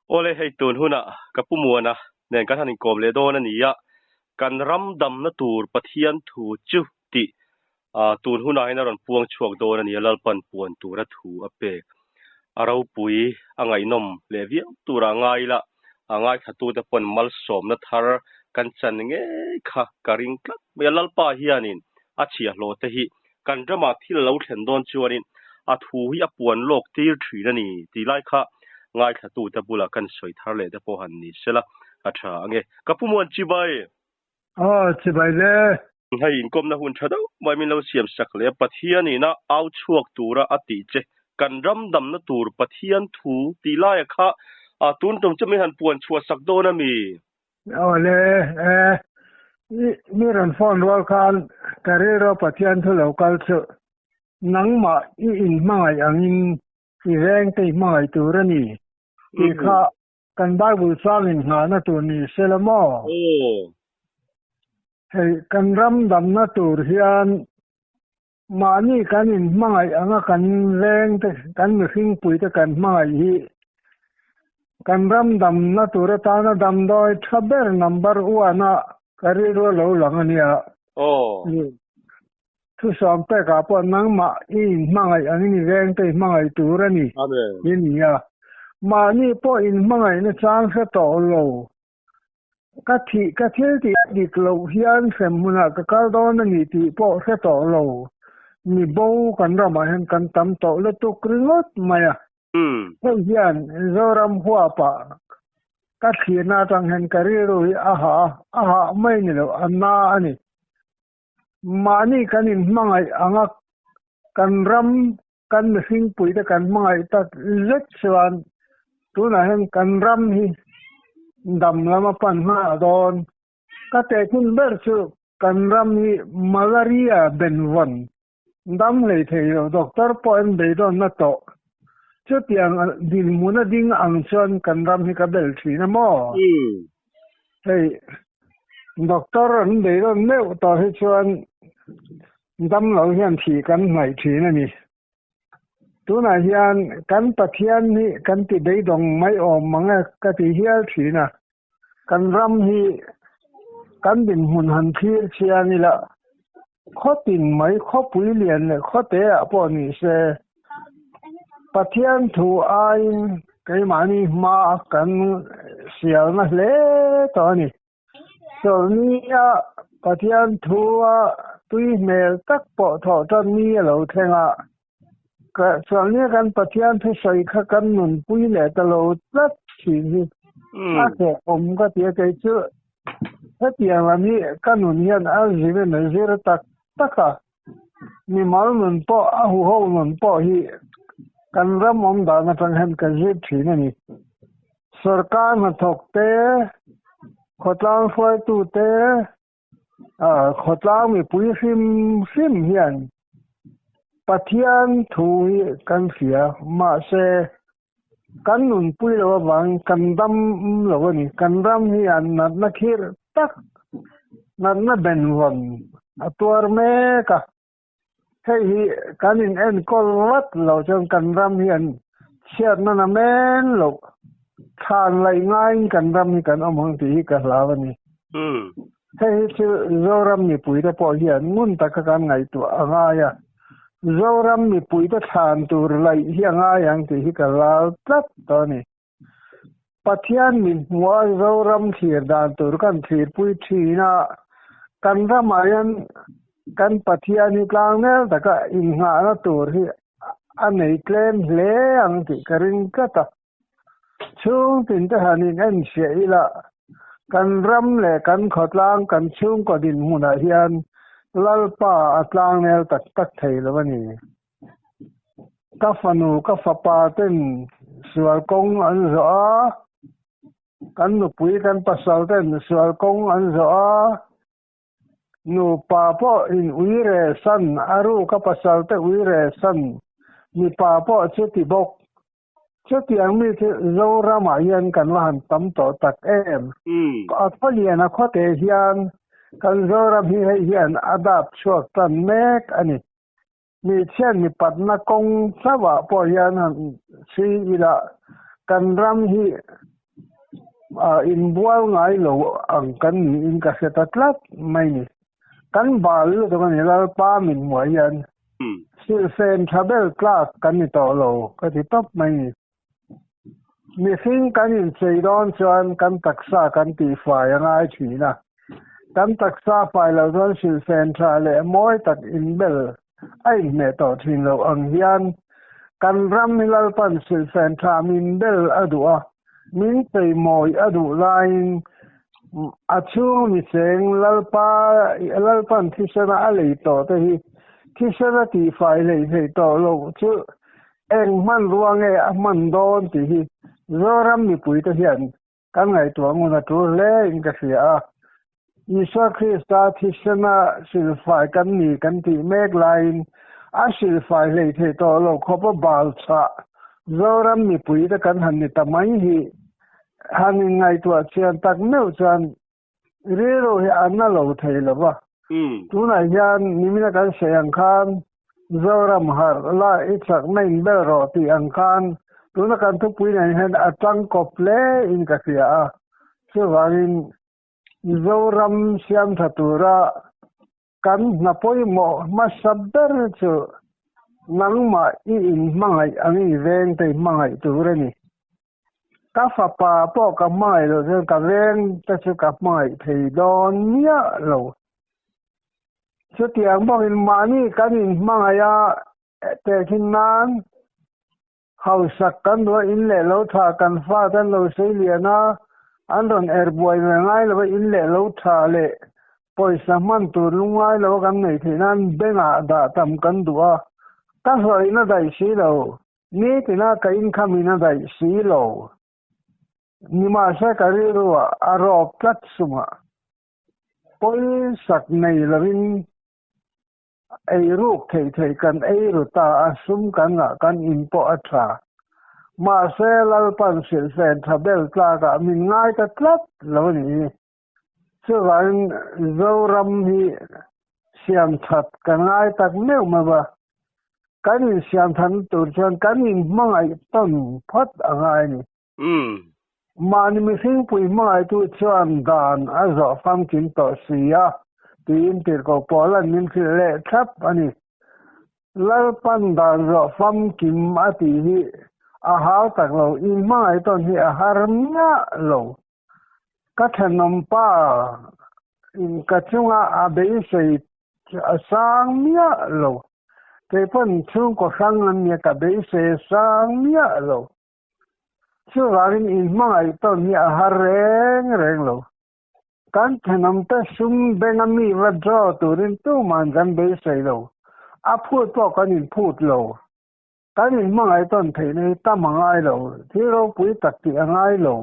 Ole hei tun huna kapumuana nen kan hanin komle do na niya kan ramdam na tur pathian thu chu ti tun huna ina ron puang chuak do na niya lalpan puan tura thu ape arau pui angai nom levia tura ngai la angai thatu te pon mal som na thar kan chan nge kha karing klak me lalpa hianin achia lo te hi kan drama thil lo thlen don chuanin a thu hi a puan lok tir thri na ni ti lai kha ngai thatu te bula kan soi thar le te po han ni sela atha ange kapumuan chibai chibai le hai in kom na hun thado mai min lo siam sak le pathian ni na au chuak tura ati che kan ram dam na tur pathian thu ti lai kha a tun tom chme han puan chua sak do na mi le mi ran phone wal kan karero pathian thu local chu nang ma in mai angin i reng te mai tura ni ti kha kan bible salin ha na tu ni selamo hey kan ram dam na tur hian ma ni kan in mai anga kan reng te kan mi hing pui te kan mai hi kan ram dam na tur ta na dam doi thaber number 1 na karero lo lang ania thu som pe ka po nang ma in mai ani reng te mai tura ni amen ya ma ni po in mai na chang sa to lo ka thi ti dik lo hian sem muna ka kal don ni ti po sa to lo ni bo kan ra ma hen kan tam to le tu kringot maya hian zoram huwa pa ka thina tang hen kariro aha mai ni lo anna ani ma ni kan in mai anga kan ram kan sing pui ta kan mai ta let swan tu na hen kan ram hi dam lama pan ma don ka te kun ber chu kan ram hi malaria benwan dam le thei doctor point be don na to chu tiang din muna ding ang chon kan ram hi ka bel thi na mo hey doctor an be don ne to hi chuan dam lo hian thi kan mai thi na ni tu na hian kan pathian ni kan ti dei dong mai om manga ka ti hial thi na kan ram hi kan bin hun han thir chia ni la kho tin mai kho pui lian le kho te a po ni se pathian thu ai kai mani ma kan sial na le to ni so ni a pathian thu a tui mel tak po tho tan ni lo thenga ka so ni kan pathian thu sai kha kan nun pui le ta lo tat chi ni a ke om ka ti ke chu ta tiang la ni kan nun hian a jive na zira tak taka ni mal nun po a hu ho nun po hi kan ram om da na tang hen ka ji thi na ni sarkar na thok te khotlang foi tu te khotlang mi pui sim hian pathian thu kan sia ma se kan nun pui lo wang kan dam lo ni kan ram hi an na khir tak na ben won atwar me ka hei kan in en kol wat lo chang kan ram hi an chiat na men lo than lai ngai kan ram ni kan among ti ka lawani hei chu zoram ni pui da po hian mun ta ka kan ngai tu anga ya zoram ni pui ta than tur lai hi anga yang ti hi ka law tat to ni pathian min wa zoram thir dan tur kan thir pui thina kan ramayan kan pathian ni tlang ne ta ka in nga na tur hi anei claim hle ang ti karing ka ta chung tin ta hanin en se ila kan ram le kan khotlang kan chung ko din huna hian lalpa atlang nel tak tak thei lawani ka fanu ka fapa ten sual kong an zo kan nu pui kan pasal ten sual kong an zo nu pa po in uire san aru ka pasal te uire san ni pa po cheti bok cheti ang mi zo rama hian kan han tam to tak em a tholian a khote hian kan zo ram hi hian adap chuak tan mek ani mi chen mi patna kong sawa po hian han si ila kan ram hi in bual ngai lo ang kan ni in ka se tatlat mai ni kan bal lo to kan la pa min mo yan sil sen travel class kan ni to lo ka ti top mai ni mi sing kan in sei don chuan kan taksa kan ti fa yang ai thi na kan taksa fa lo don sil sen tra le moi tak in bel ai me to thin lo ang hian kan ram mi lal pan sil sen tra min bel adua min pei moi adu lain achu mi seng lalpan thisana alei to te hi thisana ti fai lei hei to lo chu eng man ruang e man don ti hi zoram mi pui te hian kan ngai to ngona tu le in ka sia Isa Krista thisana silfai kan ni kan ti mek lain a silfai lei the to lo khopa bal cha zoram mi pui te kan han ni tamai hi hangin ngai tua chian tak meu chan rero he anna lo thei lo ba tu na hian nimina kan se ang khan zoram har la ichak main bel ro ti ang khan tu na kan tu pui nei hen atang kop le in ka sia a chuwarin zoram siam thatura kan na poi mo ma sabdar chu nangma I in mangai angi veng te mangai tu re ni ka fa pa po ka mai lo ka veng ta chu ka mai thei don nia lo chu tiang bang in mani kan in mangaya te thin nan hau sak kan do in le lo tha kan fa tan lo sei liana an ron boy ngai lo in le lo tha le poisa man tu lungai lo kan nei thinan benga da tam kan duwa ka hoi na dai si lo ni tina ka in khamina dai si lo nima sa kariruwa arop tatsuma poi sak nei lovin ai ruk thei kan ai ruta asum kan nga kan impo atha ma se lalpan sil sen thabel tla ka min ngai ta tlat lo ni chuan zoram hi siam that kan ngai tak meu ma ba kan in siam than tur chuan kan in mangai ton phat angai ni mani mi sing pui mai tu chuan dan a zo fam kin to sia tin tir ko polan nin khi le thap ani lal pan dan zo fam kim ati hi a hau tak lo in mai ton hi a harmia lo ka thanom pa in ka chunga a bei sei a sang mia lo te pon chung ko sang an ne ka bei se sang mia lo chuwarin in mangai ton ni a reng lo kan thanom ta sum bengami wa draw turin tu man gan be sei lo a phut to kan in phut lo kan in mangai ton thei nei ta mangai lo thiro pui tak ti angai lo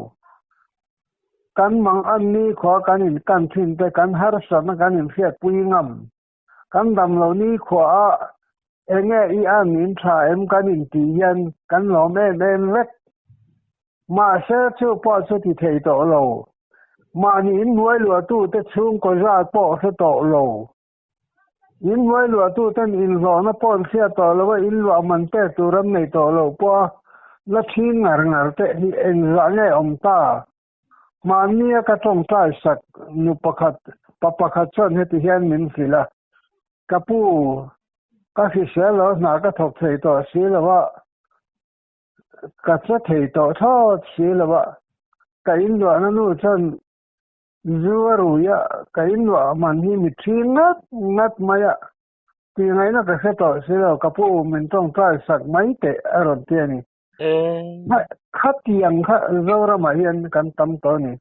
kan mang an ni kho kan in kan thin te kan har san kan in fiat pui ngam kan dam lo ni kho a enge I an in tha em kan in ti yan kan lo me vek ma se chu po chu ti thei to lo ma ni in nuai lo tu te chung ko ra po se to lo in nuai lo tu ten in zo na pon sia to lo in lo man te tu ram nei to lo po la thin ngar te hi en za nge om ta ma ni ka tong tai sak nu pakhat chon he ti hian min sila kapu ka fi se lo na ka thok thei to si lo wa ka cha thei to tho si lo wa ka in lo na nu chan zuaru ya ka in lo man hi mi thin nat maya ti ngai na ka se to si lo kapu min tong tai sak mai te aron te ni khatiang kha zora ma hian kan tam to ni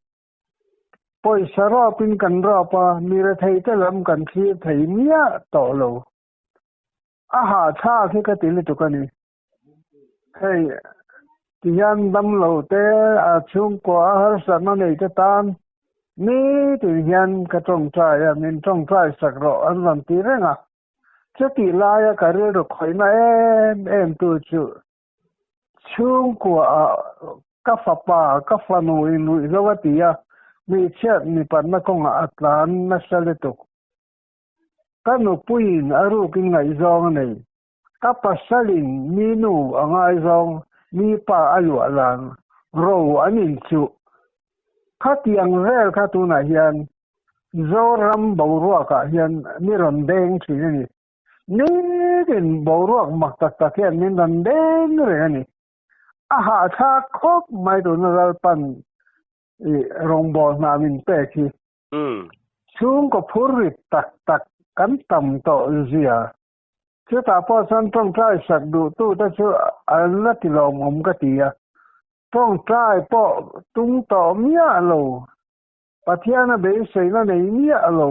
poi saro pin kan ro pa mi re thei te lam kan thi thei mia to lo aha tha khi ka ti le tu ka ni hei ti yan dam lo te a chung ko har sa na nei te tan ni ti yan ka tong cha ya min tong trai sak ro an lam ti renga che ti la ya ka re ro khoi na em tu chu chung ko ka fa pa ka fa no in lu zawati ya mi chet ni pan na ko nga atlan na sale tu kanu puin aru kin ngai zong nei ka pasalin minu angai zong mi pa alu alang ro anin chu ข้าเตียงเร่ข้าตูน่ะเฮียนโซรัมบ่รัวกะเฮียนนี่รอนแดงสินี่เป็นบ่รัวมักตะเคียนนี่รอนแดงเลยนี่อาหาชาครบไม่ตุนเราปันโรงบ่อนามินเปคีชุงก็พูริตักกันตำต่อเสียคือตาพอสันต้องใช้สักดูตู้ถ้าชื่ออันละที่เราอมกะติยะต้องใช้ปอตุ้งต่อเมียโลปะเทียนะเบยใส่ละในเมียโล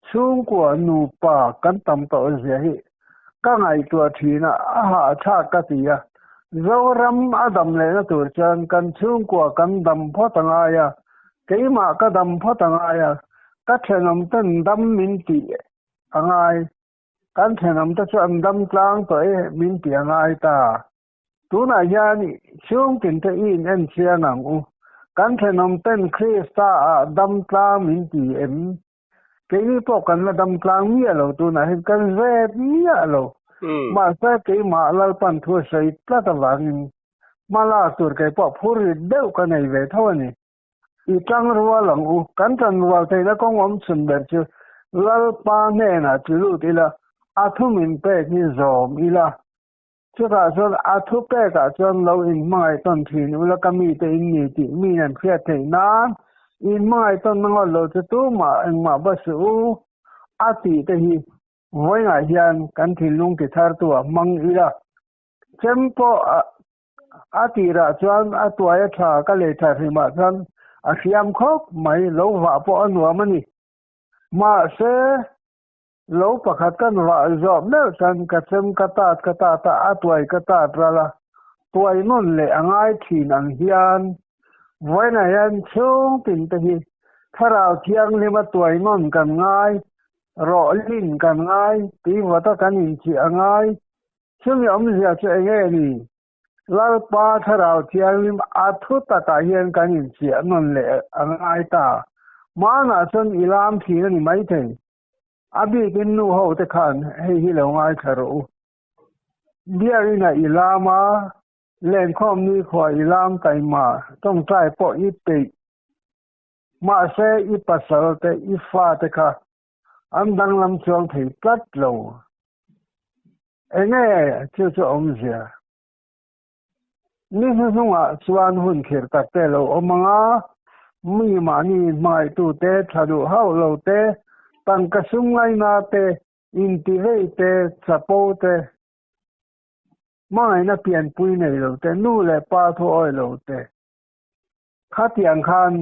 ชุงกว่าหนูป่ากันตำต่อเสียหิก็ไงตัวทีนะอาหาชากะติยะเรารำอดัมเลยนะตัวจันกันชุงกว่ากันดำพอตังอายะเกยมาก็ดำพอตังอายะก็เทนมตันดำมินติอังายกันเทนมตะจันดำกลางตัวมินติอังายตาตูน่ะยานี่ช่วงกินตะอินเอ็นเชียนังอุกันเทนมตันคริสตาดำกลางมินติเอ็มเกยพวกกันละดำกลางเมียเราตูน่ะเห็นกันเวทเมียเรามาซะเกยมาลาปันทั่วใส่ตะตะวังมาลาตัวเกยพวกผู้ริเดวกันในเวทเท่านี้อีจังรัวหลังอุกันจันรัวไทยละกงอมสุนเบรจลาปาเนนะจุลุติละอาทุมินเปกนี่ซอมอีละชุดาส่วนอาทุเปกะจนเราอินไม้ต้นทีนอุละก็มีแต่อินนี่ติมีนั่นเพียเทนาอินไม้ต้นนั่งเราจะตู้มาเอ็งมาบัสอูอาติแต่ฮีไว้ไงยันกันที่ลุงที่ทาร์ตัวมังอีละเจมโปอาติระจวนอาตัวยะชาก็เลยทาริมาจันอาเสียมคบไม่เราว่าปอนัวมันนี่มาเสเราประคัดกันว่าจอบเนสันกะเซมกะตาตาอาตวยกะตาตระละตัวนั่นเลยง่ายทีนังเฮียนไว้นะยันช่วงตินตะฮีถ้าเราเที่ยงเลยมาตัวนั่นกันง่ายรอลิ้นกันง่ายตีวัตกันอินชีง่ายซึ่งยอมเสียใจง่ายนี่ลาปาถ้าเราเที่ยงเลยอาทุตตะเฮียนกันอินชีนั่นเลยง่ายตามานะจนอิลามทีนี่ไม่ถึงअभी किन्नु हो ते खान हे hi lo ngai tharo biari na ilama len khom ni khwa ilam kai ma tong trai po I pe ma se I pasal te I fa te kha am dang lam chong thei plat lo enge chu chu om sia ni hu nga chuan hun kher tak te lo omanga mi ma ni mai tu te thadu hau lo teตังกะซุงไงนาเตอินติเวเตสะโปเตไม่นะเปลี่ยนปุยในโลเตนู่แลปาโทอ้อยโลเตข้าเตียงคัน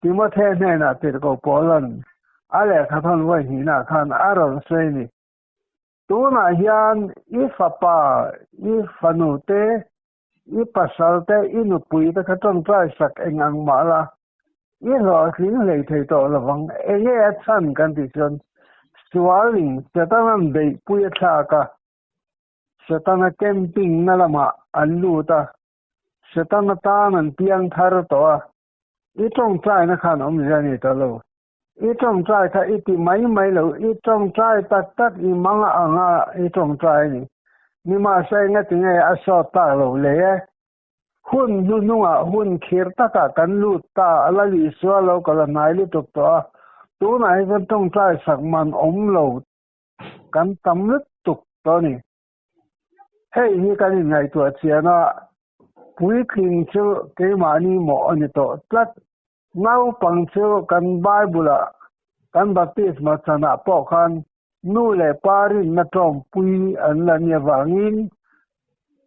ติมะเทแน่นะเตก็ปอลันอะไรข้าท่านไว้หินะคันอารอนเซนี่ตัวน่ะยานอีฟปาอีฟนูเตอีปัสสัลเตอีนุปุยตะข้าต้องใช้สักเองอังมาละอีหลอสิงเลยเทตอระวังเอเยชันกันติจนสวาลิงจะต้องเดปุยชากะจะต้องแคมปิ้งนั่นละมาอันลูตาจะต้องตานันเพียงทารตัวอีตรงใจนะคันอมจานี่ตะโลอีตรงใจถ้าอีติไม่โลอีตรงใจตักอีมังอ่างอีตรงใจนี่มาใช้งะติไงอสอตาโลเลยหุ่นยูนัวหุ่นเขียตะกะกันลูตาอลาลิสวาโลกะละนายลิตุกตัวไหนก็ต้องใช้สักมันอมโลกันตำลึกตุกตัวนี้เฮ้ยนี่กันยังไงตัวเสียนะปุยคลิงเชื่อเกมานี่หมอนี่ตัวตัดเงาปังเชื่อกันไบเบิลกันบัพติศมาสนะปอคันนู่แลปารินนะตรอมปุยอันละเนี่ยวางิน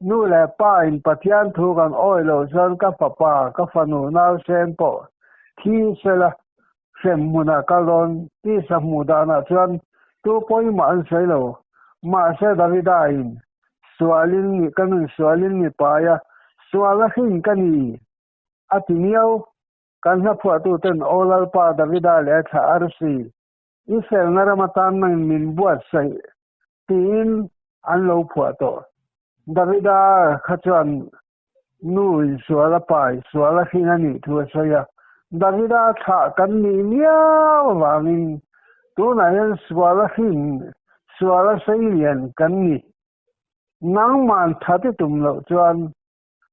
นู่แลป้าอินปะเทียนทูกันอ้อยโลซันกับปะกับฟานูนาวเซนปอที่เสละเซมมุนากาลอนที่สมุดานะจันตัวปอยมาอันเซโลมาเซดาวิดาอินสวาลินนี่กันสวาลินนี่ปายาสวาลหินกันนี่อติเนียวกันนับว่าตัวเต็นโอลาปาดาวิดาเลชาอาร์ซีอิเซลนารมาตันนังมินบวชใส่ตีนอันโลผัวตัวดาวิดาขจรนู่สวาลปายสวาลหินนี่ทัวเสียดาวิดาถ้ากันนี่เนียววางินตัวนั้นสวาลหินสวาลเสียนกันนี่นางมันทัดตุ่มโลจวน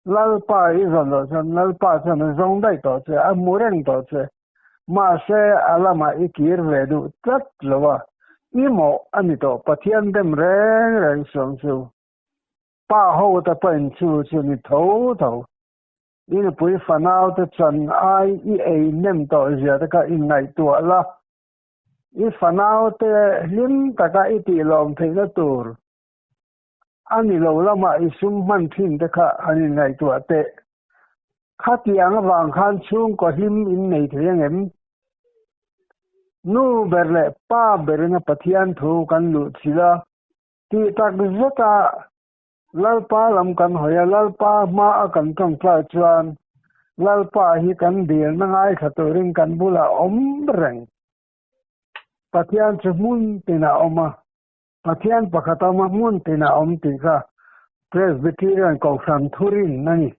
lalpa izolo san lalpa san zongdai to che amureng to che ma se alama ikir vedu tat lawa imo anito pathian dem reng song chu pa ho ta pen chu ni tho in pui fanao te chan ai I ei nem to zia ta ka in nai tu la I fanao te lim ta ka iti lom the na tur ani lo lama isum man thin te kha ani ngai tu te kha tiang wang khan chung ko him in nei thengem nu berle pa berna pathian thu kan lu thila ti tak zata lalpa lam kan hoya lalpa ma kan tong kla chuan lalpa hi kan dil na ngai khatoring kan bula om reng pathian chmun tina oma pathian pakhatama mun tina om tika presbyterian kongsan thurin nani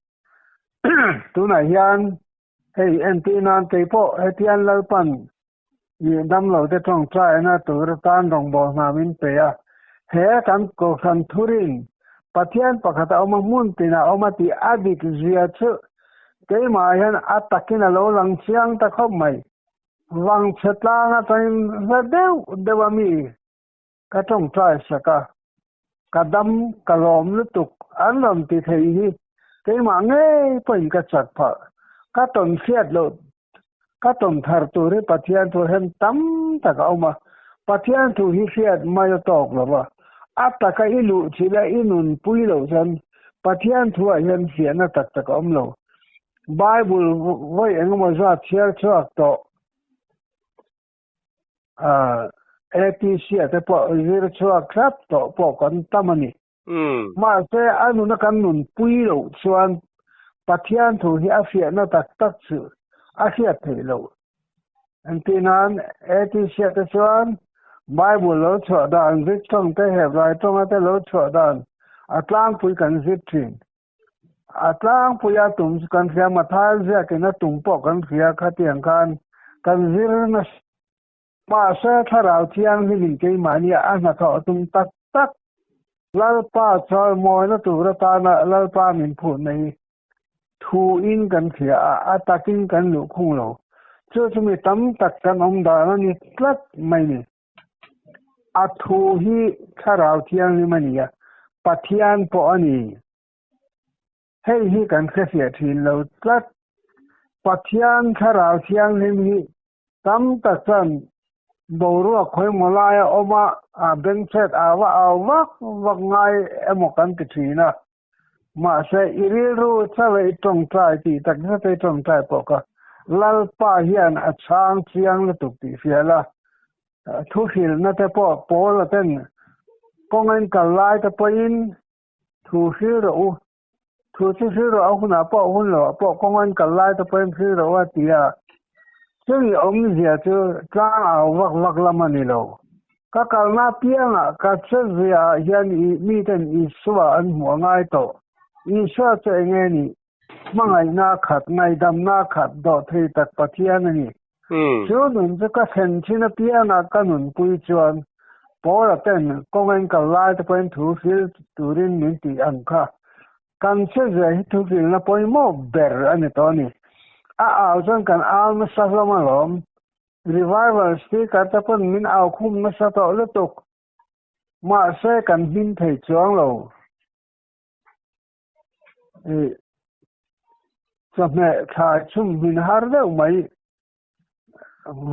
tuna hian hei antinan tepo etian lalpan yi dam lo te tong trai na tur tan rong bo na min pe ya he kan kongsan thurin pathian pakhata oma mun tina oma ti adik zia chu ke ma hian atakin lo lang chiang ta khop mai wang chetla na tain zadeu dewami ka tong trai saka kadam kalom lutuk anlam ti thei hi ke ma nge poin ka chak pha ka ton fiat lo ka ton thar tu re pathian tu hen tam ta ka oma pathian tu hi fiat mai tok lo ba ata ka ilu chila inun pui lo jan pathian tu a hen fian na tak tak om lo bible voi engmo za chiar chuak to APC te po virtual club to po kan tamani ma se anu na kan nun pui lo chuan pathian thu hi afia na tak tak chu afia thelo antinan APC te chuan bible lo chwa dan victom te he right tong te lo chwa dan atlang pui kan zitrin atlang puya tum kan sia mathal ja ke na tum po kan sia khatiang kan zirna ma se tharau thiang hi min ke mania ana tho tum tak tak lalpa choi moi na tur ta na lalpa min phu nei thu in kan khia atakin kan lu khung lo chu mi tam tak kan om da na ni tlat mai ni a thu hi tharau thiang ni mania pathian po ani hei hi kan khia thin lo tlat pathian tharau thiang ni tam tak chan boru khoi molai oma benset awa wak ngai emokan tichina ma se iriru chawe tong trai ti tak te tong trai poka lalpa hian a chang chiang la tuk ti fiala thu hil na te po pol ten kongen kalai te poin thu hiro thu hiro au na po hun lo po kongen kalai te poin hiro wa tia chung om zia chu tlang a wak lamani lo ka kalna pianga ka chezia hian I mi ten I suwa an huwa ngai to I swa che nge ni mangai na khat ngai dam na khat do thei tak pathian ani chu nun chu ka sen china pianga ka nun pui chuan pora ten kongen ka lai te pen thu fil turin min ti an kha kan chezia hi thu fil na poi mo ber ani to ni jon kan alma sahlamalom revival speaker tapon min au khum na sa to lutuk ma se kan hin thei chuang lo sabne tha chum min har de mai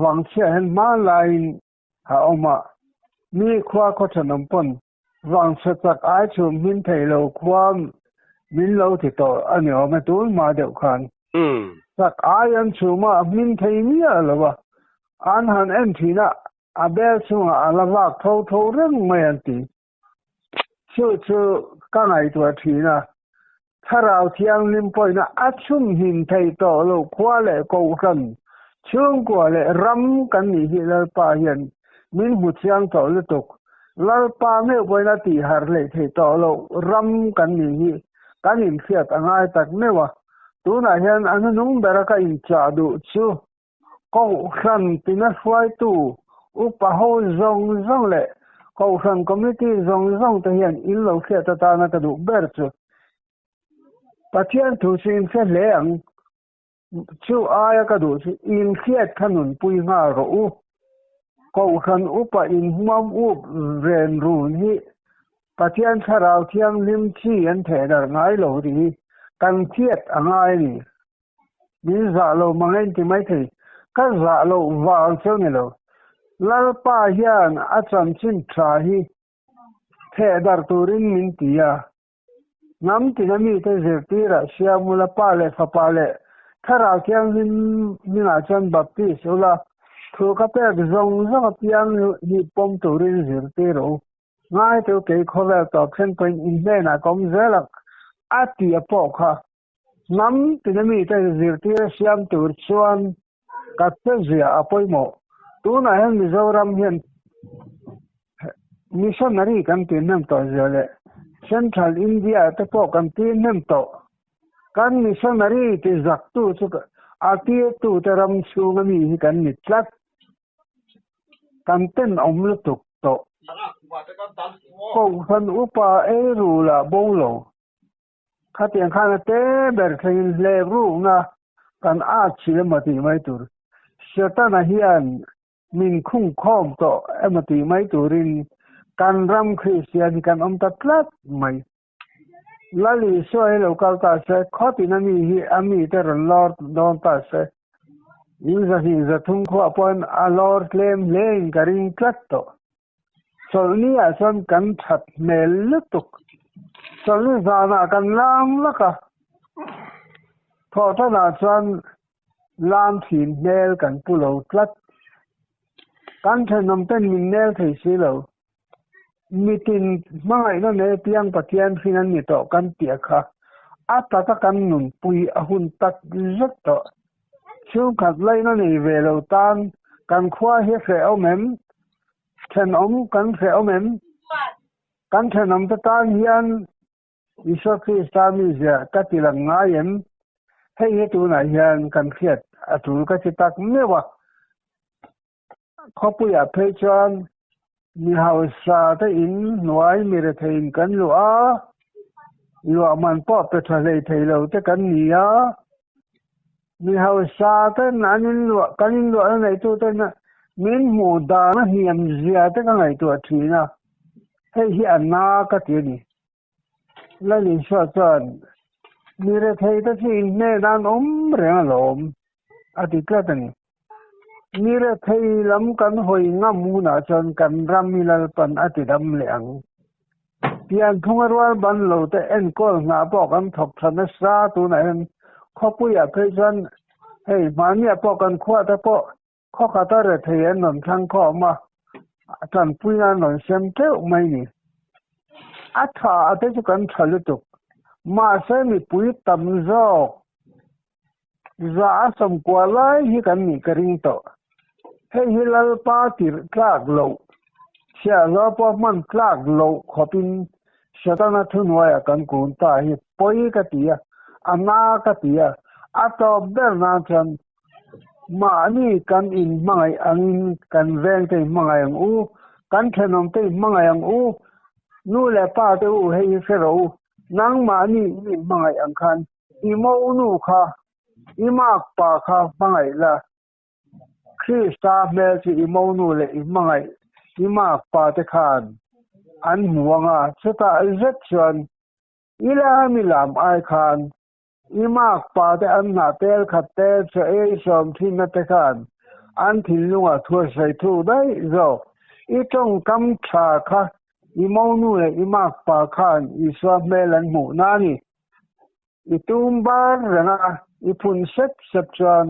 wang che hen ma lain ha oma mi khwa ko chanam pon wang se tak ai chum min thei lo khwam min lo ti to ani o ma tul ma deu khan sak ayan chuma min thei mi alawa an han en thina abel chunga alawa tho reng mai anti chu ka ngai to thina tharau thiang lim poina achum hin thei to lo khwale ko kan chung ko le ram kan ni hi lalpa hian min hu chiang to le tok lalpa me poina ti har le thei to lo ram kan ni hi kan in fiat angai tak mewa tuna hian an nung beraka in cha du chu ko khan tina swai tu upa ho zong le ko khan committee zong te hian in lo khia ta na ka du ber chu ปะเทียนถูสินเสแหลงชูอายกระดูอินเคียดขนุนปุยงารูก็คันอุปอินมัมอุบเรนรูนี่ปะเทียนสราวเทียงลิมชีอันแถดงายโลดีกันเทียดงายนี่มีซาโลมังเอนที่ไม่ถึงก็ซาโลวาลเซนี่โลลาป้าเฮียนอาจารย์ชินทราฮีแถดตูรินมินติยาน้ำที่มีแต่เจติระเชียมุลป้าเลฟป้าเลถ้าเราเที่ยงมินาจันบัพติสอุลาทุกข์เป็นจงเพียงฮิปมตูรินเจติโรง่ายตัวเกี่ยวกับตัวเช่นเป็นอินเดียนะก็มีเรื่องอาทิตย์พอค่ะน้ำที่มีแต่เจติระเชียมตูรชวนกัดเสียอภัยโมตัวนั้นเห็นมิจฉาเห็นมิชชันนารีกันที่นั่นตัวเจริญCentral India ตะพอกันที่นั่นโตกันมิชชันนารีที่จักตุสุกอาทิตย์ตุตรำชูงมีกันนิดลักกันเต้นอมลุตุกโตก็คันอุปาเอรูละบงโลข้าเตียงข้างเต้เบิร์ทอินเลรูนะกันอาชิลมาติไม่ตุรเสตนาฮิอันมินคุ้งข้อมโตเอมาติไม่ตุรินกันรำคริสเตียนกันตัดลัดไม่ลาลีสวยโลกาลตาเสข้อที่นั่นมีอามีแต่รลอร์ดอนตาเสยิ่งจะทุ่งขวาปนอาลอร์เลมเลงกริงคลัดโตส่วนนี้อาจารย์กันทัดเมลลุตุกส่วนนี้จานากันลามละกะพอท่านอาจารย์ลามถีนเมลกันปุโลคลัดกันเทนำเป็นมินเนลที่สิโลมีตินไม่นั่นเองเพียงปะเทียนฟินันนี่ต่อกันเตียค่ะอัตตะกันนุนปุยอหุนตักจัดต่อช่วงขัดไล่นั่นเองเวลาตานกันคว้าเฮเฟเอาเมมเชนอมกันเฟเอาเมมกันเชนอมตะตานเฮียนอิสคริสตามิเซียกัติลังง่ายมให้เหตุไหนเฮียนกันเขียดอัตุลกัจิตักเมื่อวะขอปุยอภัยจวนมีหาสาตอินหน่วยมีระเทินกันลัวมันปอบไปทะเลไทยเราจะกันเนี่ยมีหาสาตนั้นลัวกันลัวอะไรตัวนั้นมินหมูดานะเฮียมเสียแต่กันไงตัวทีนะให้เฮียนากตินี่แล้วนี่ชอบจนมีระเทินตัวที่เนดานเรื่องลมอดีตก็ตันมีระเทยลำกันหอยงามมูนาจนกันรำมิลลปันอติดำเหลียงเพียงทุ่งรวลบันโลแต่เอ็นก็หนาบอกกันถกธนสาตัวไหนข้อปุยเพจนให้มาเนี่ยปอกันขวาแต่ปอข้อคาตาระเทยนนทั้งข้อมาจันปุยนนเซมเทอไม่นี่อัฐาอัตจุกันทะลุตุกมาเสมีปุยตำจอกจะสมควรไล่ให้กันนี่กริงโตให้ฮิลลปาติร์คลากโลเชื่อว่าพอมันคลากโลขอเป็นชะตานาทุนไว้กันกุนตาให้ปอยกติยาอานากติยาอัตอบเดินนาจันมานี่กันอินมังไงอันกันแรงเตมังไงอังอูกันขนมเตมังไงอังอูนู่นแหละป้าเตอูให้เสรูนังมานี่มังไงอังคันอีโมนูค่ะอีมากป่าค่ะมังไงละคริสตาเมลที่อีโมนูเลยอีมังไงอีมากป่าเตคานอันหัวงาสตาอิเจตชันอีลามิลามไอคานอีมากป่าเตอันนาเตลขัดเตลเสเอสอมที่นัตคานอันที่ลุงทั่วใส่ทูได้โจอีจงกำชาค่ะอีโมนูเลยอีมากป่าคานอีสวาเมลันหมูนานี่อีตุมบาร์นะอีพุนเซตเซปชัน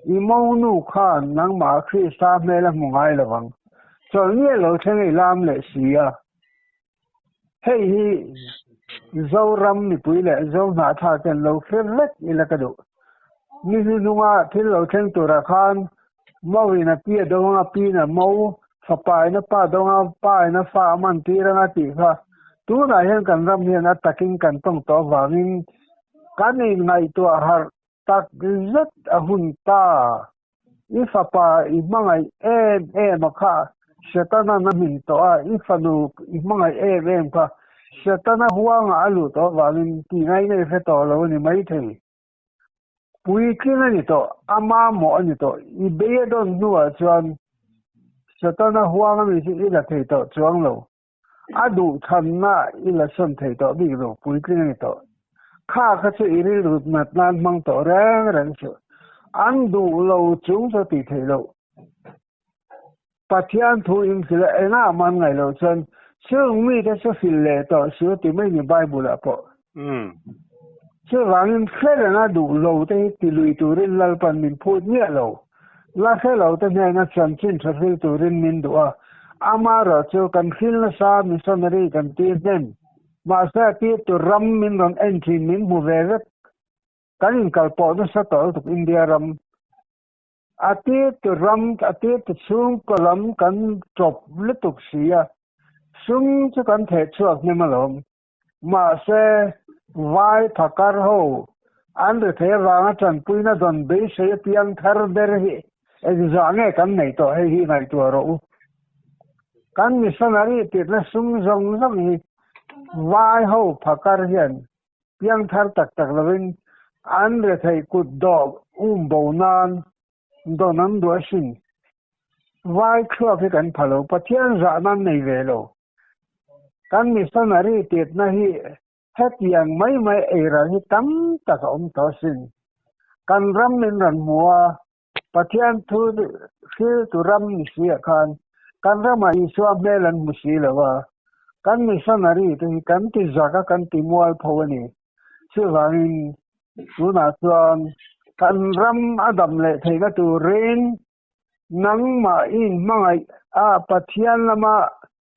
อีโมนูคานนังมาคริสตาเมลันหมูไงละวังส่วนนี้เราเช่นไอ้ลามเลเซียให้เจ้ารำนี่ปุยเลยเจ้าหน้าท่ากันเราเฟรเล็กอีละกระดูนี่คือนุ่งที่เราเช่นตัวราคานมาวินาปีดงปีน่ะมาฝาปายนะป้าดงป้ายนะฟ้ามันตีระนาติค่ะตัวไหนเห็นกันรำเห็นอัตตะกินกันต้องต่อวางินกันในไงตัวหาตักจัดหุ่นตาอีฝาปายอีมังไงมาค่ะเสตานามินตัวอีฟานูอีมังไงค่ะเส setana huang alu to wangin ki ngai nei fe to lo ni mai thei pui kin ani to ama mo ani to I be don nuwa chuan setana huang mi si ila thei to chuang lo adu thanna ila son thei to bi lo pui kin ani to kha kha chu iri lut mat nan mang to rang chu an du lo chung so ti thei lo pathian thu in sila ena man ngai lo chuanซึ่งมีแต่สิฟิลเลต่อชื่อที่ไม่มีไบเบิลอ่ะพอซึ่งหลังแค่นั้นดูเราได้ที่ลุยตัวเรนลัลปันมินพูดเนี่ยเราแล้วแค่เราแต่เนี่ยนักสันชินชฟิลตัวเรนมินดูอ่ะอามาเราเจอกันฟิลนะซามิสันรีกันตีเด่นมาเสียที่ตัวรัมมินรอนเอ็นทีมินมูเวรกันอินกัลปอดสัตว์ตุกอินเดียรัมอาทิตย์ตัวรัมอาทิตย์ซุ่มกลัมกันจบลิตุกเสียซึ่งจะกันเทชวกนี่มาลมมาเสวายผักกาโฮอันเดเทวางจันปุยนะดอนเบสเสียเพียงทาร์เดอร์ฮีเอ็กซ์างเงกันไหนตัวให้ฮีไหนตัวรู้กันมิสนารีติดนะซุ่มซงซังฮีวายโฮผักกาเฮียนเพียงทาร์ตักละวินอันเดเทกุดดอกโบนานดอนันดัวชินวายครัวพิกันพะโลปะเทียนจานันในเวโลกันมิสนารีติดนะฮีเฮ็ดอย่างไม่เอราฮีตั้มตะกอมตอสินกันรำมินรันมัวปะเทียนทูคือตุรำนิเสียคันกันรำมาอิสวาเมลันมุสีละว่ากันมิสนารีที่กันติจักกันติมัวลพวนีชื่อว่าอินสุนาสวนกันรำอดัมเลเทกะตูเรนนังมาอินมังไอปะเทียนละมา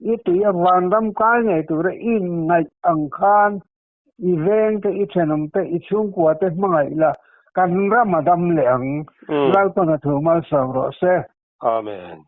itu ya vandam kanya itu re in ngai angkhan event te ichenum te ichung kwa te mangai la kan ramadam leang lal pana thumal samro se amen